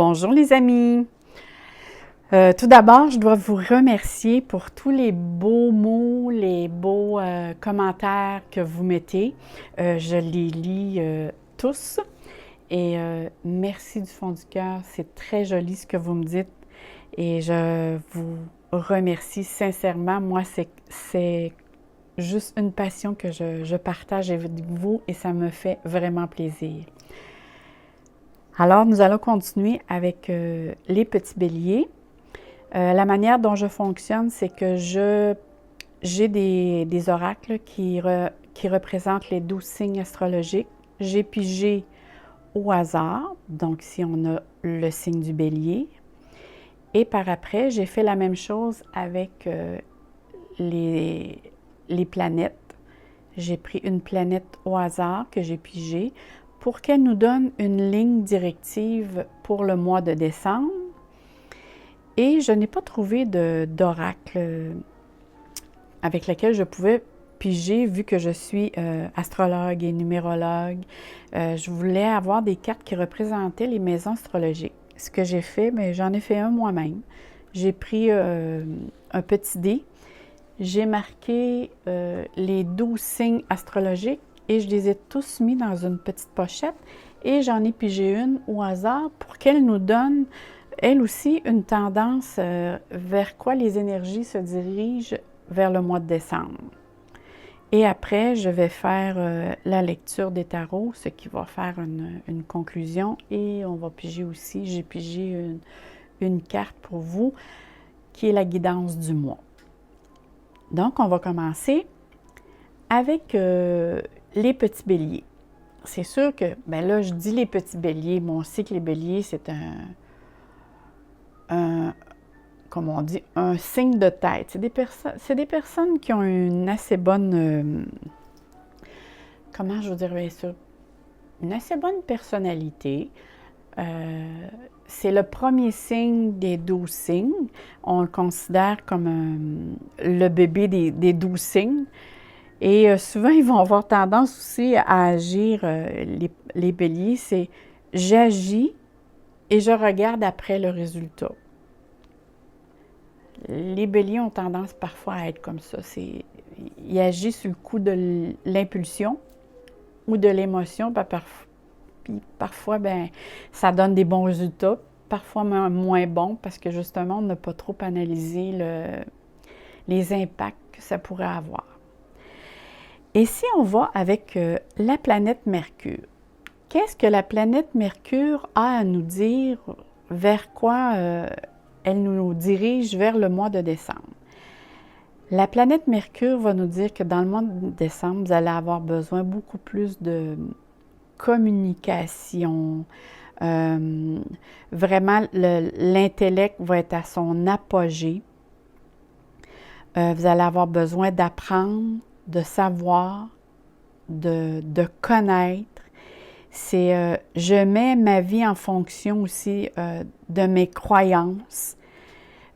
Bonjour les amis! Tout d'abord, je dois vous remercier pour tous les beaux mots, les beaux commentaires que vous mettez. Je les lis tous et merci du fond du cœur. C'est très joli ce que vous me dites et je vous remercie sincèrement. Moi, c'est juste une passion que je partage avec vous et ça me fait vraiment plaisir. Alors, nous allons continuer avec les petits béliers. La manière dont je fonctionne, c'est que j'ai des oracles qui représentent les 12 signes astrologiques. J'ai pigé au hasard, donc ici on a le signe du bélier. Et par après, j'ai fait la même chose avec les planètes. J'ai pris une planète au hasard que j'ai pigée pour qu'elle nous donne une ligne directive pour le mois de décembre. Et je n'ai pas trouvé d'oracle avec lequel je pouvais piger vu que je suis astrologue et numérologue. Je voulais avoir des cartes qui représentaient les maisons astrologiques. Ce que j'ai fait, mais j'en ai fait un moi-même. J'ai pris un petit dé, j'ai marqué les 12 signes astrologiques et je les ai tous mis dans une petite pochette et j'en ai pigé une au hasard pour qu'elle nous donne elle aussi, une tendance vers quoi les énergies se dirigent vers le mois de décembre. Et après, je vais faire la lecture des tarots, ce qui va faire une conclusion. Et on va piger aussi, j'ai pigé une carte pour vous, qui est la guidance du mois. Donc, on va commencer avec les petits béliers. C'est sûr que, ben là, je dis les petits béliers, mais on sait que les béliers, c'est comme on dit, un signe de tête. C'est des personnes qui ont une assez bonne, comment je veux dire bien sûr, une assez bonne personnalité. C'est le premier signe des 12 signes. On le considère comme le bébé des 12 signes. Et souvent, ils vont avoir tendance aussi à agir, les béliers, c'est « j'agis et je regarde après le résultat ». Les béliers ont tendance parfois à être comme ça. Ils agissent sur le coup de l'impulsion ou de l'émotion. Puis parfois, ben, ça donne des bons résultats, parfois moins bons parce que justement, on n'a pas trop analysé les impacts que ça pourrait avoir. Et si on va avec la planète Mercure, qu'est-ce que la planète Mercure a à nous dire, vers quoi elle nous dirige vers le mois de décembre? La planète Mercure va nous dire que dans le mois de décembre, vous allez avoir besoin beaucoup plus de communication. Vraiment, l'intellect va être à son apogée. Vous allez avoir besoin d'apprendre, de savoir, de connaître. C'est je mets ma vie en fonction aussi de mes croyances.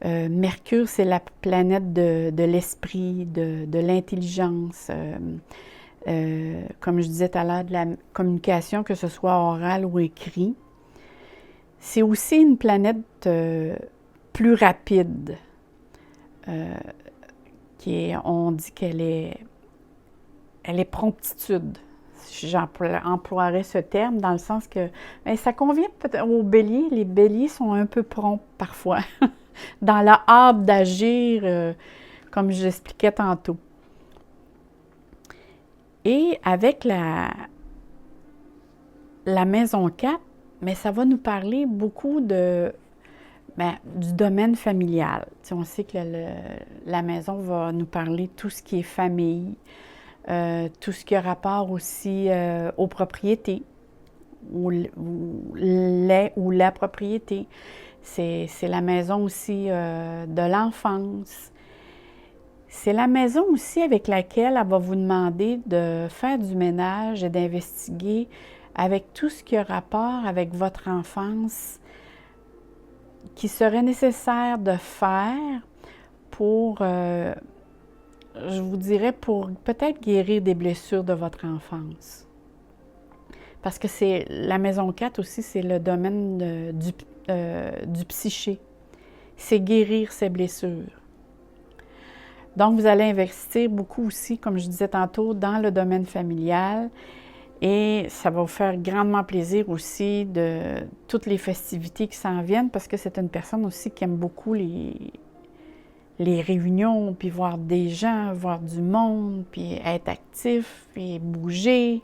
Mercure, c'est la planète de l'esprit, de l'intelligence. Comme je disais tout à l'heure, de la communication, que ce soit orale ou écrit. C'est aussi une planète plus rapide. On dit qu'elle est promptitude. J'emploierais ce terme dans le sens que bien, ça convient peut-être aux béliers. Les béliers sont un peu prompts parfois dans la hâte d'agir, comme je l'expliquais tantôt. Et avec la maison 4, mais ça va nous parler beaucoup du domaine familial. Tu sais, on sait que la maison va nous parler de tout ce qui est famille, tout ce qui a rapport aussi aux propriétés, ou la propriété. C'est la maison aussi de l'enfance. C'est la maison aussi avec laquelle elle va vous demander de faire du ménage et d'investiguer avec tout ce qui a rapport avec votre enfance qui serait nécessaire de faire pour, je vous dirais, pour peut-être guérir des blessures de votre enfance. Parce que c'est la maison 4 aussi, c'est le domaine du psyché. C'est guérir ses blessures. Donc, vous allez investir beaucoup aussi, comme je disais tantôt, dans le domaine familial et ça va vous faire grandement plaisir aussi de toutes les festivités qui s'en viennent parce que c'est une personne aussi qui aime beaucoup les réunions, puis voir des gens, voir du monde, puis être actif, puis bouger.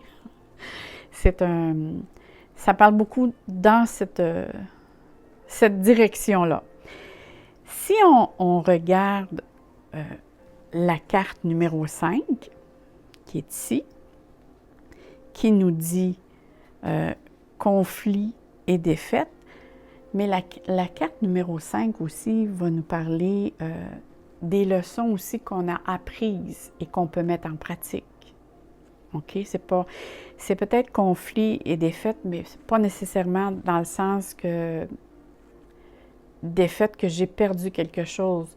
Ça parle beaucoup dans cette direction-là. Si on regarde la carte numéro 5, qui est ici, qui nous dit conflit et défaite, mais la carte numéro 5 aussi va nous parler des leçons aussi qu'on a apprises et qu'on peut mettre en pratique. OK? C'est peut-être conflit et défaite, mais c'est pas nécessairement dans le sens que défaite que j'ai perdu quelque chose.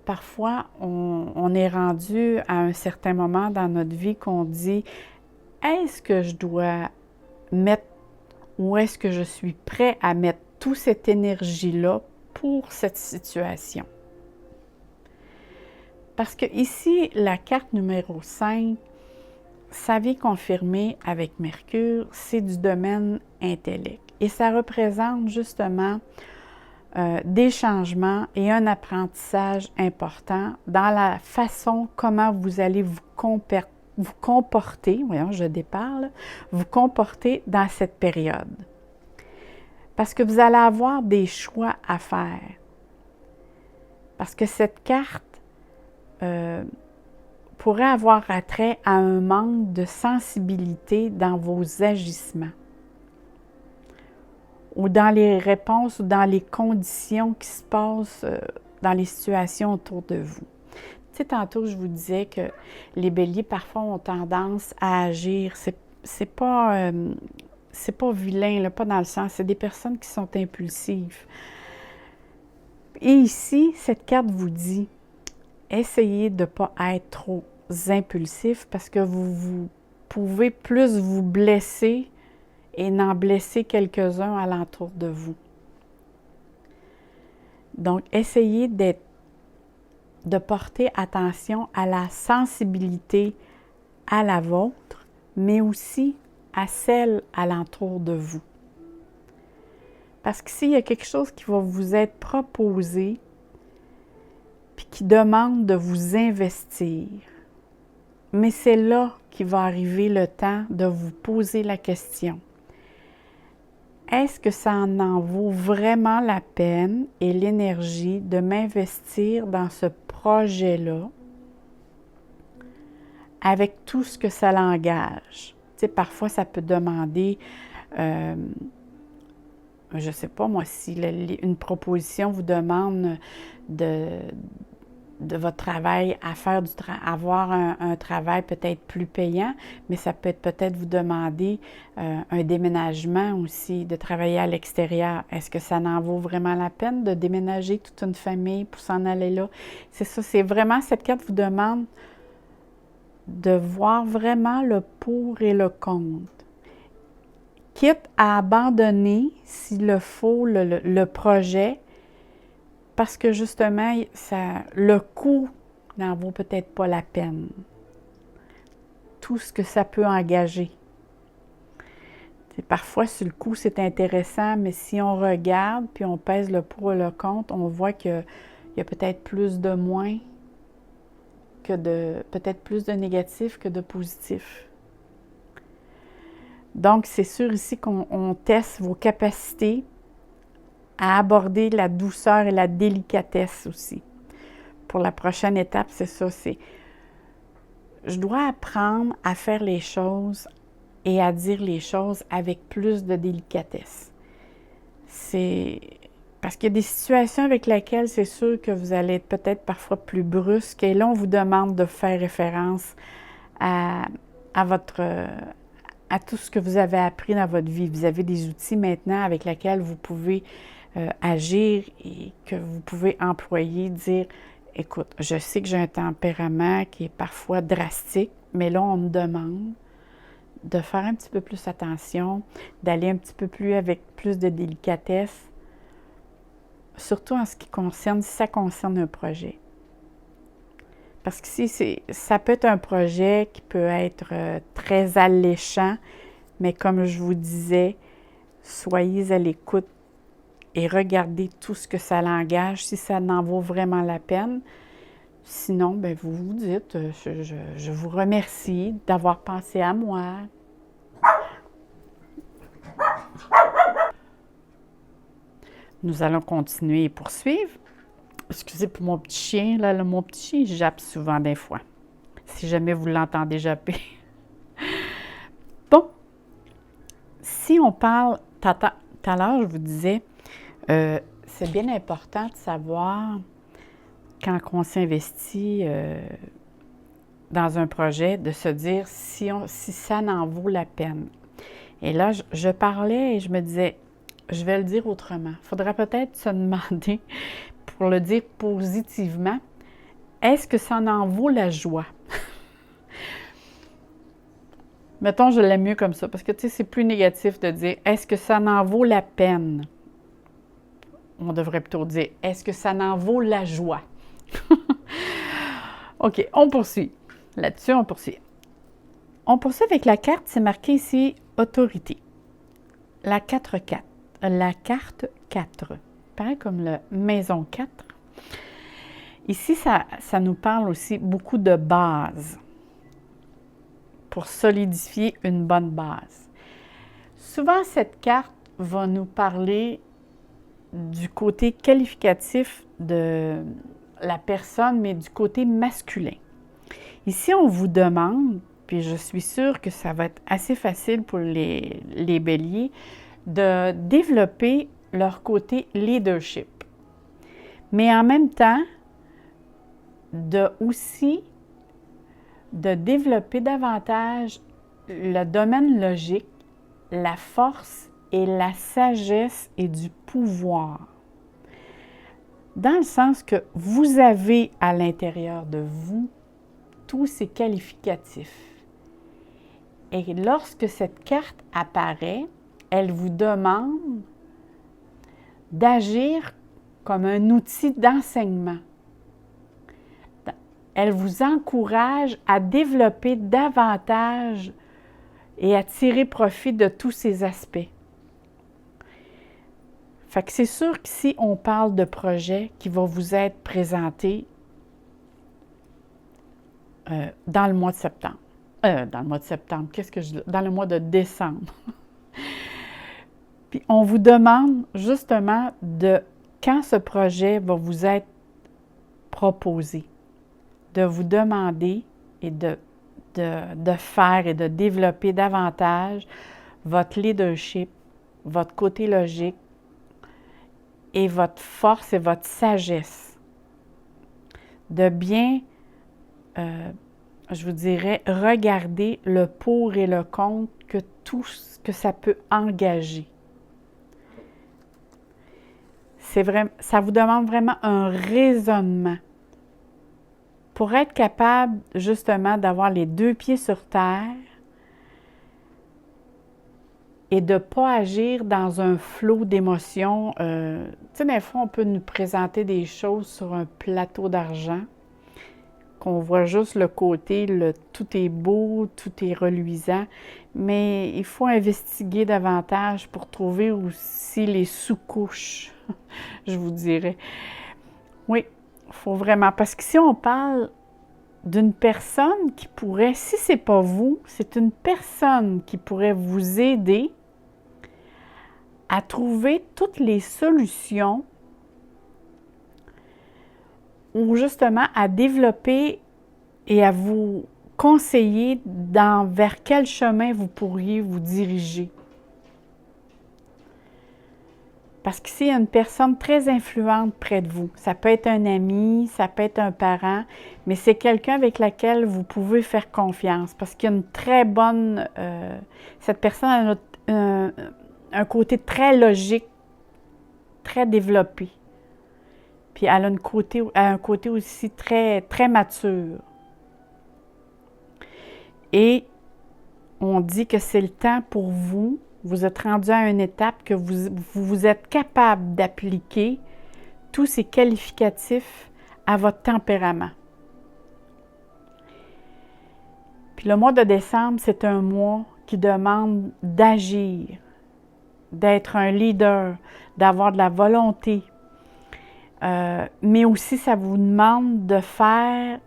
Parfois, on est rendu à un certain moment dans notre vie qu'on dit « Est-ce que je dois mettre ou est-ce que je suis prêt à mettre toute cette énergie-là pour cette situation? » Parce que ici, la carte numéro 5, ça vient confirmer avec Mercure, c'est du domaine intellect. Et ça représente justement des changements et un apprentissage important dans la façon comment vous allez vous comporter, voyons, je déparle, vous comporter dans cette période. Parce que vous allez avoir des choix à faire. Parce que cette carte pourrait avoir attrait à un manque de sensibilité dans vos agissements ou dans les réponses ou dans les conditions qui se passent dans les situations autour de vous. Tu sais, tantôt, je vous disais que les béliers, parfois, ont tendance à agir. C'est pas vilain, là, pas dans le sens. C'est des personnes qui sont impulsives. Et ici, cette carte vous dit, essayez de ne pas être trop impulsif parce que vous pouvez plus vous blesser et n'en blesser quelques-uns alentour de vous. Donc, essayez de porter attention à la sensibilité à la vôtre, mais aussi à celle alentour de vous. Parce que s'il y a quelque chose qui va vous être proposé, puis qui demande de vous investir, mais c'est là qu'il va arriver le temps de vous poser la question. Est-ce que ça en vaut vraiment la peine et l'énergie de m'investir dans ce projet-là avec tout ce que ça l'engage? Tu sais, parfois, ça peut demander, je ne sais pas moi, si une proposition vous demande de votre travail à faire avoir un travail peut-être plus payant, mais ça peut peut-être vous demander un déménagement aussi, de travailler à l'extérieur. Est-ce que ça en vaut vraiment la peine de déménager toute une famille pour s'en aller là? C'est ça, c'est vraiment, cette carte vous demande de voir vraiment le pour et le contre. Quitte à abandonner, s'il le faut, le projet, parce que justement, le coût n'en vaut peut-être pas la peine. Tout ce que ça peut engager. Parfois, sur le coup, c'est intéressant, mais si on regarde, puis on pèse le pour et le contre, on voit qu'il y a peut-être plus de moins, peut-être plus de négatifs que de positifs. Donc, c'est sûr ici qu'on teste vos capacités à aborder la douceur et la délicatesse aussi. Pour la prochaine étape, c'est ça, je dois apprendre à faire les choses et à dire les choses avec plus de délicatesse. C'est parce qu'il y a des situations avec lesquelles c'est sûr que vous allez être peut-être parfois plus brusque et là, on vous demande de faire référence à tout ce que vous avez appris dans votre vie. Vous avez des outils maintenant avec lesquels vous pouvez agir et que vous pouvez employer, dire « Écoute, je sais que j'ai un tempérament qui est parfois drastique, mais là, on me demande de faire un petit peu plus attention, d'aller un petit peu plus avec plus de délicatesse surtout en ce qui concerne, si ça concerne un projet. Parce que ça peut être un projet qui peut être très alléchant, mais comme je vous disais, soyez à l'écoute et regardez tout ce que ça l'engage, si ça en vaut vraiment la peine. Sinon, bien, vous vous dites, je vous remercie d'avoir pensé à moi. Nous allons continuer et poursuivre. Excusez pour mon petit chien, là, mon petit chien jappe souvent des fois. Si jamais vous l'entendez japper. Bon, si on parle, tout à l'heure, je vous disais, c'est bien important de savoir, quand on s'investit dans un projet, de se dire si ça en vaut la peine. Et là, je parlais et je me disais, je vais le dire autrement. Il faudrait peut-être se demander, pour le dire positivement, est-ce que ça en vaut la joie? Mettons, je l'aime mieux comme ça, parce que, tu sais, c'est plus négatif de dire, est-ce que ça en vaut la peine? On devrait plutôt dire, est-ce que ça en vaut la joie? OK, on poursuit. Là-dessus, on poursuit. On poursuit avec la carte, c'est marqué ici, autorité. La carte 4. Pareil comme la maison 4. Ici, ça nous parle aussi beaucoup de base, pour solidifier une bonne base. Souvent, cette carte va nous parler du côté qualificatif de la personne, mais du côté masculin. Ici, on vous demande, puis je suis sûre que ça va être assez facile pour les béliers, de développer leur côté leadership. Mais en même temps, aussi de développer davantage le domaine logique, la force et la sagesse et du pouvoir. Dans le sens que vous avez à l'intérieur de vous tous ces qualificatifs. Et lorsque cette carte apparaît, elle vous demande d'agir comme un outil d'enseignement. Elle vous encourage à développer davantage et à tirer profit de tous ces aspects. Fait que c'est sûr qu'ici, on parle de projets qui vont vous être présentés dans le mois de septembre. Dans le mois de décembre. Puis on vous demande justement quand ce projet va vous être proposé, de vous demander et de faire et de développer davantage votre leadership, votre côté logique et votre force et votre sagesse. De bien, je vous dirais, regarder le pour et le contre que tout ce que ça peut engager. Ça vous demande vraiment un raisonnement pour être capable justement d'avoir les deux pieds sur terre et de ne pas agir dans un flot d'émotions. Tu sais, des fois, on peut nous présenter des choses sur un plateau d'argent, qu'on voit juste le côté, tout est beau, tout est reluisant, mais il faut investiguer davantage pour trouver aussi les sous-couches, je vous dirais. Oui, il faut vraiment, parce que si on parle d'une personne qui pourrait, si ce n'est pas vous, c'est une personne qui pourrait vous aider à trouver toutes les solutions ou justement à développer et à vous conseiller vers quel chemin vous pourriez vous diriger. Parce qu'ici, il y a une personne très influente près de vous. Ça peut être un ami, ça peut être un parent, mais c'est quelqu'un avec lequel vous pouvez faire confiance parce qu'il y a une très bonne... cette personne a un côté très logique, très développé. Puis elle a un côté aussi très, très mature. Et on dit que c'est le temps pour vous. Vous êtes rendu à une étape que vous êtes capable d'appliquer tous ces qualificatifs à votre tempérament. Puis le mois de décembre, c'est un mois qui demande d'agir, d'être un leader, d'avoir de la volonté. Mais aussi, ça vous demande de faire,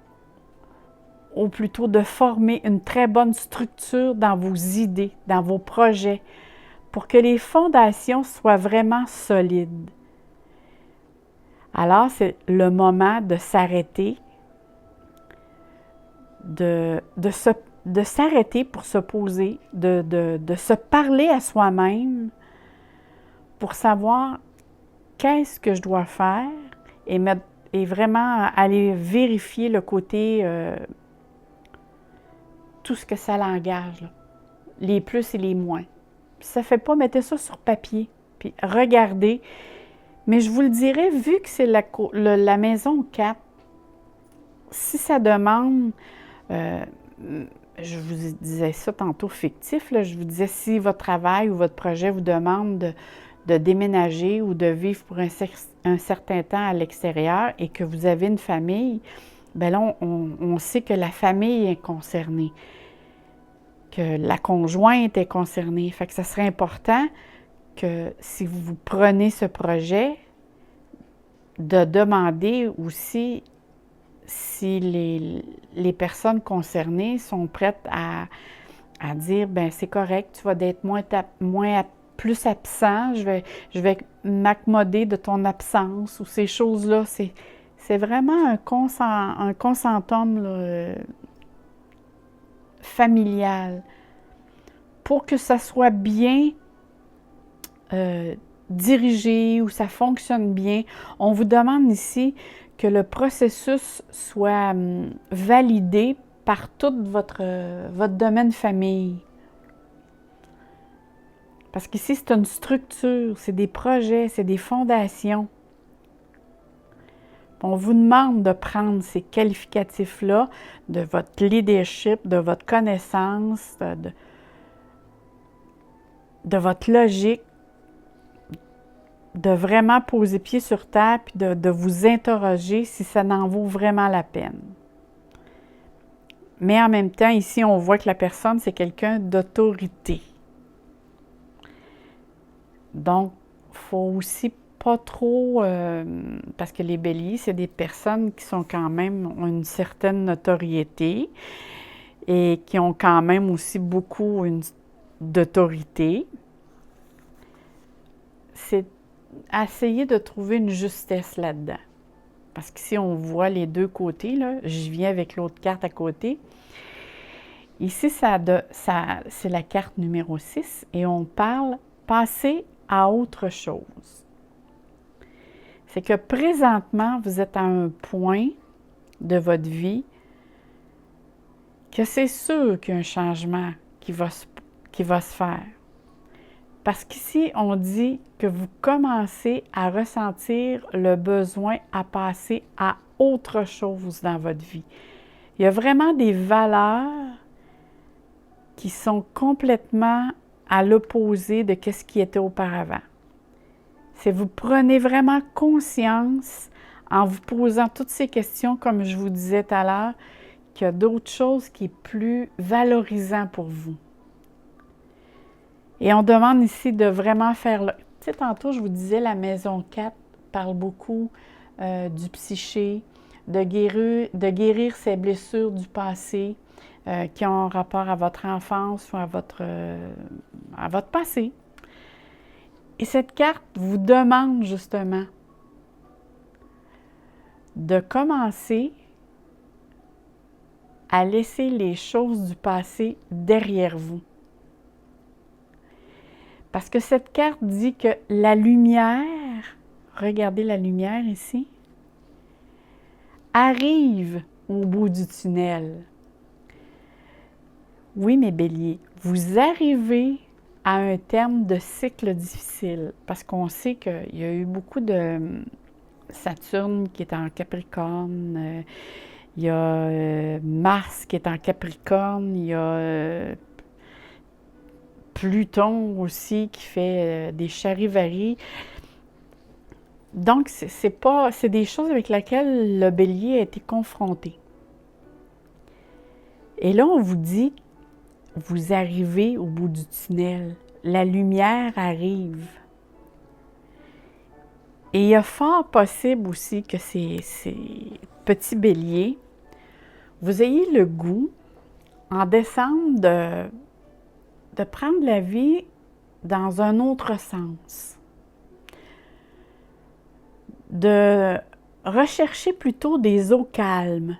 ou plutôt de former une très bonne structure dans vos idées, dans vos projets, pour que les fondations soient vraiment solides. Alors, c'est le moment de s'arrêter, de s'arrêter pour se poser, de se parler à soi-même pour savoir qu'est-ce que je dois faire et vraiment aller vérifier le côté, tout ce que ça l'engage, là, les plus et les moins. Puis ça ne fait pas, mettez ça sur papier, puis regardez. Mais je vous le dirais, vu que c'est la maison 4, si ça demande, je vous disais ça tantôt fictif, là, je vous disais si votre travail ou votre projet vous demande de déménager ou de vivre pour un certain temps à l'extérieur et que vous avez une famille, bien là, on sait que la famille est concernée, que la conjointe est concernée. Fait que ça serait important que si vous prenez ce projet, de demander aussi si les personnes concernées sont prêtes à dire, bien, c'est correct, tu vas être plus absent, je vais m'accommoder de ton absence ou ces choses-là. C'est vraiment un consentum là, familial pour que ça soit bien dirigé ou ça fonctionne bien. On vous demande ici que le processus soit validé par tout votre domaine famille. Parce qu'ici, c'est une structure, c'est des projets, c'est des fondations. On vous demande de prendre ces qualificatifs-là de votre leadership, de votre connaissance, de votre logique, de vraiment poser pied sur terre puis de vous interroger si ça en vaut vraiment la peine. Mais en même temps, ici, on voit que la personne, c'est quelqu'un d'autorité. Donc, il faut aussi pas trop, parce que les béliers, c'est des personnes qui sont quand même, ont une certaine notoriété et qui ont quand même aussi beaucoup d'autorité. C'est essayer de trouver une justesse là-dedans. Parce qu'ici, on voit les deux côtés, là. Je viens avec l'autre carte à côté. Ici, c'est la carte numéro 6 et on parle passer à autre chose. C'est que présentement, vous êtes à un point de votre vie que c'est sûr qu'il y a un changement qui va se faire. Parce qu'ici, on dit que vous commencez à ressentir le besoin à passer à autre chose dans votre vie. Il y a vraiment des valeurs qui sont complètement à l'opposé de ce qui était auparavant. C'est vous prenez vraiment conscience en vous posant toutes ces questions, comme je vous disais tout à l'heure, qu'il y a d'autres choses qui sont plus valorisantes pour vous. Et on demande ici de vraiment faire... Tu sais, tantôt, je vous disais, la maison 4 parle beaucoup du psyché, de guérir ces blessures du passé qui ont rapport à votre enfance ou à votre passé. Et cette carte vous demande justement de commencer à laisser les choses du passé derrière vous. Parce que cette carte dit que la lumière, regardez la lumière ici, arrive au bout du tunnel. Oui, mes béliers, vous arrivez à un terme de cycle difficile parce qu'on sait qu'il y a eu beaucoup de Saturne qui est en Capricorne, il y a Mars qui est en Capricorne, il y a Pluton aussi qui fait des charivaris. Donc, c'est des choses avec lesquelles le bélier a été confronté. Et là, on vous dit, vous arrivez au bout du tunnel. La lumière arrive. Et il y a fort possible aussi que ces petits béliers, vous ayez le goût, en décembre, de prendre la vie dans un autre sens. De rechercher plutôt des eaux calmes.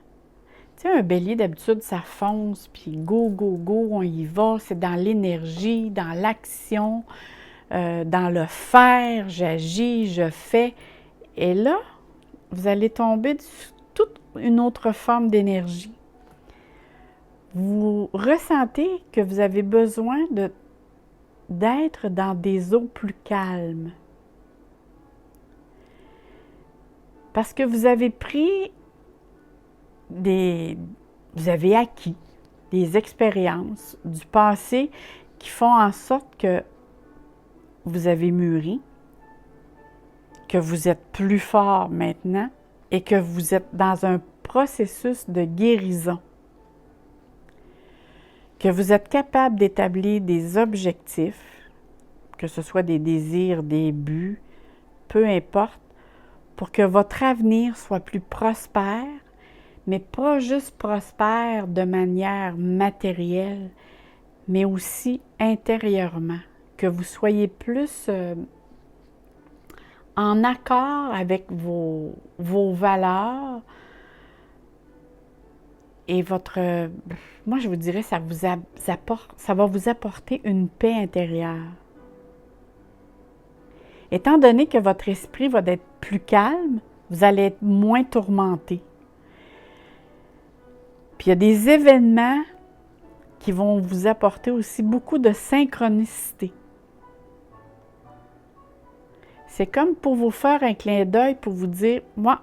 Tu sais, un bélier, d'habitude, ça fonce, puis go, go, go, on y va. C'est dans l'énergie, dans l'action, dans le faire, j'agis, je fais. Et là, vous allez tomber sur toute une autre forme d'énergie. Vous ressentez que vous avez besoin d'être dans des eaux plus calmes. Parce que vous avez vous avez acquis des expériences du passé qui font en sorte que vous avez mûri, que vous êtes plus fort maintenant et que vous êtes dans un processus de guérison. Que vous êtes capable d'établir des objectifs, que ce soit des désirs, des buts, peu importe, pour que votre avenir soit plus prospère, mais pas juste prospère de manière matérielle, mais aussi intérieurement, que vous soyez plus en accord avec vos valeurs et moi je vous dirais, ça va vous apporter une paix intérieure. Étant donné que votre esprit va être plus calme, vous allez être moins tourmenté. Puis il y a des événements qui vont vous apporter aussi beaucoup de synchronicité. C'est comme pour vous faire un clin d'œil pour vous dire, moi,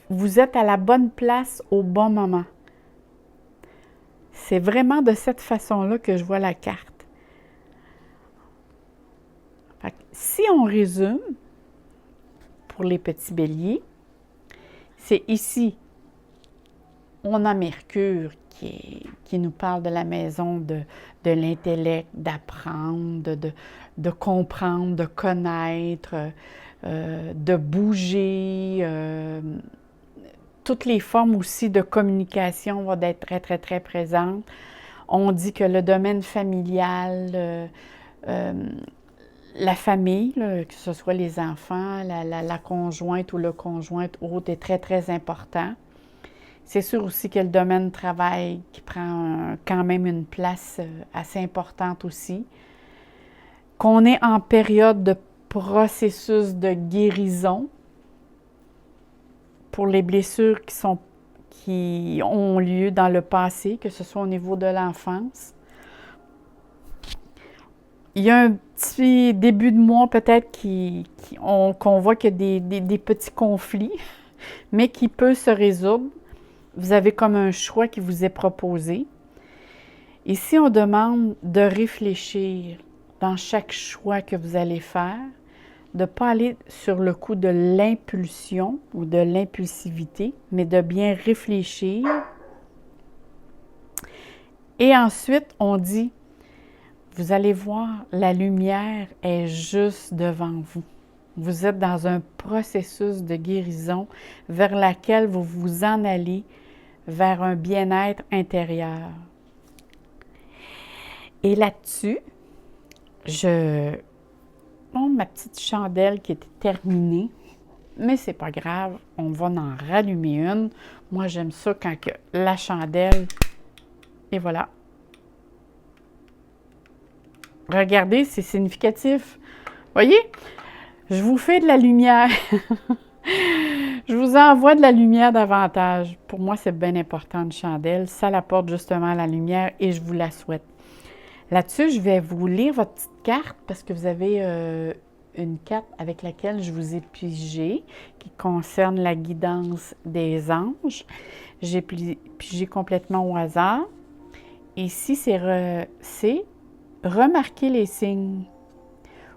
vous êtes à la bonne place au bon moment. C'est vraiment de cette façon-là que je vois la carte. Fait que, si on résume, pour les petits béliers, c'est ici, on a Mercure qui nous parle de la maison de l'intellect, d'apprendre, de comprendre, de connaître, de bouger. Toutes les formes aussi de communication vont être très, très, très présentes. On dit que le domaine familial, la famille, là, que ce soit les enfants, la conjointe ou le conjoint autre, est très, très important. C'est sûr aussi que le domaine du travail qui prend quand même une place assez importante aussi. Qu'on est en période de processus de guérison pour les blessures qui ont lieu dans le passé, que ce soit au niveau de l'enfance. Il y a un petit début de mois peut-être qu'on voit qu'il y a des petits conflits, mais qui peut se résoudre. Vous avez comme un choix qui vous est proposé. Ici, on demande de réfléchir dans chaque choix que vous allez faire, de ne pas aller sur le coup de l'impulsion ou de l'impulsivité, mais de bien réfléchir. Et ensuite, on dit, vous allez voir, la lumière est juste devant vous. Vous êtes dans un processus de guérison vers laquelle vous vous en allez vers un bien-être intérieur. Et là-dessus, ma petite chandelle qui était terminée, mais c'est pas grave, on va en rallumer une. Moi, j'aime ça quand la chandelle, et voilà. Regardez, c'est significatif. Voyez? Je vous fais de la lumière. Je vous envoie de la lumière davantage. Pour moi, c'est bien important, une chandelle. Ça apporte justement la lumière et je vous la souhaite. Là-dessus, je vais vous lire votre petite carte parce que vous avez une carte avec laquelle je vous ai pigé qui concerne la guidance des anges. J'ai pigé complètement au hasard. Ici, c'est remarquer les signes.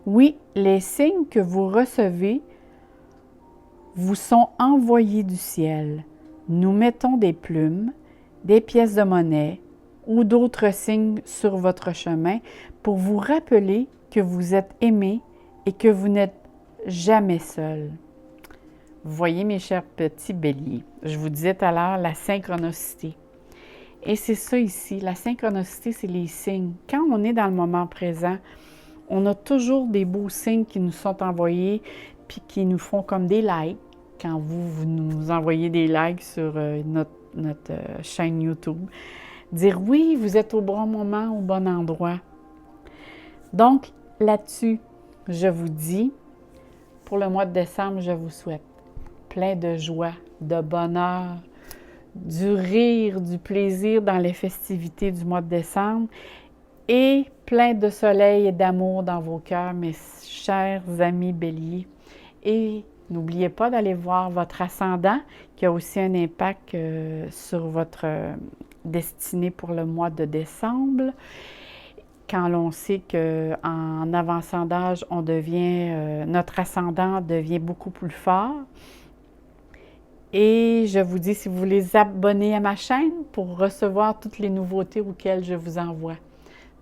Oui, les signes que vous recevez vous sont envoyés du ciel. Nous mettons des plumes, des pièces de monnaie ou d'autres signes sur votre chemin pour vous rappeler que vous êtes aimés et que vous n'êtes jamais seul. Vous voyez, mes chers petits béliers, je vous disais tout à l'heure la synchronicité. Et c'est ça ici, la synchronicité, c'est les signes. Quand on est dans le moment présent, on a toujours des beaux signes qui nous sont envoyés puis qui nous font comme des likes. Quand vous nous envoyez des likes sur notre chaîne YouTube, dire oui, vous êtes au bon moment, au bon endroit. Donc, là-dessus, je vous dis, pour le mois de décembre, je vous souhaite plein de joie, de bonheur, du rire, du plaisir dans les festivités du mois de décembre et plein de soleil et d'amour dans vos cœurs, mes chers amis béliers. Et n'oubliez pas d'aller voir votre ascendant qui a aussi un impact sur votre destinée pour le mois de décembre. Quand l'on sait qu'en avançant d'âge, notre ascendant devient beaucoup plus fort. Et je vous dis, si vous voulez abonner à ma chaîne pour recevoir toutes les nouveautés auxquelles je vous envoie.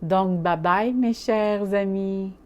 Donc, bye bye mes chers amis!